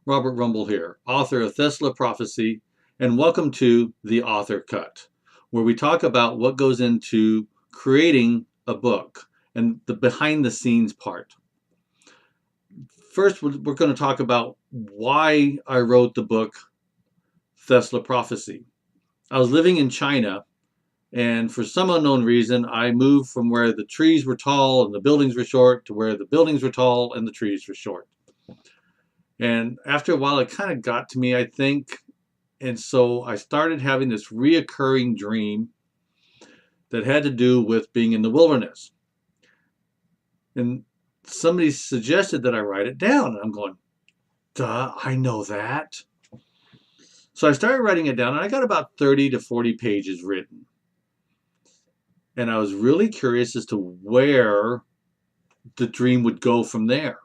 Robert Rumble here, author of Thesila Prophecy, and welcome to The Author Cut, where we talk about what goes into creating a book and the behind the scenes part. First, we're going to talk about why I wrote the book Thesila Prophecy. I was living in China, and for some unknown reason, I moved from where the trees were tall and the buildings were short to where the buildings were tall and the trees were short. And after a while, it kind of got to me, I think. And so I started having this reoccurring dream that had to do with being in the wilderness. And somebody suggested that I write it down. And I'm going, duh, I know that. So I started writing it down, and I got about 30 to 40 pages written. And I was really curious as to where the dream would go from there.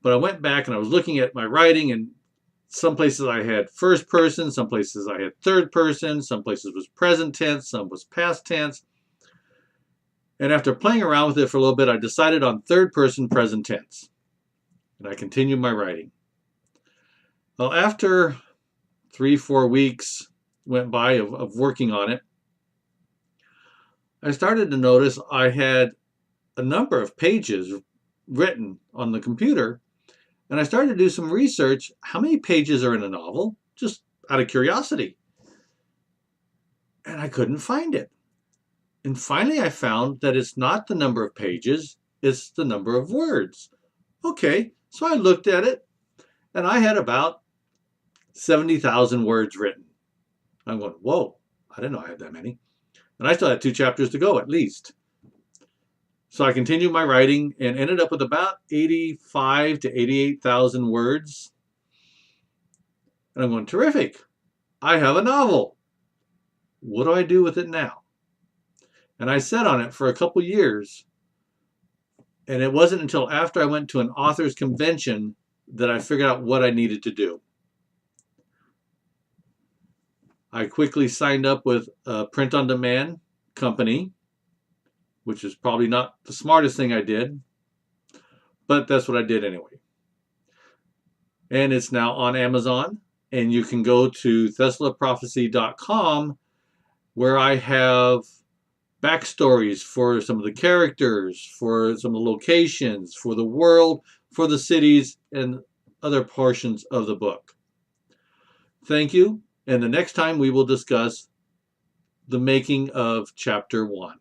But I went back and I was looking at my writing, and some places I had first person, some places I had third person, some places was present tense, some was past tense. And after playing around with it for a little bit, I decided on third person present tense. And I continued my writing. Well, after 3-4 weeks went by of working on it, I started to notice I had a number of pages written on the computer. And I started to do some research. How many pages are in a novel? Just out of curiosity. And I couldn't find it. And finally I found that it's not the number of pages, it's the number of words. Okay, so I looked at it, and I had about 70,000 words written. I'm going, whoa, I didn't know I had that many. And I still had 2 chapters to go at least. So I continued my writing and ended up with about 85 to 88,000 words. And I'm going, terrific. I have a novel. What do I do with it now? And I sat on it for a couple years. And it wasn't until after I went to an author's convention that I figured out what I needed to do. I quickly signed up with a print-on-demand company, which is probably not the smartest thing I did, but that's what I did anyway. And it's now on Amazon, and you can go to thesilaprophecy.com, where I have backstories for some of the characters, for some of the locations, for the world, for the cities, and other portions of the book. Thank you, and the next time we will discuss the making of Chapter 1.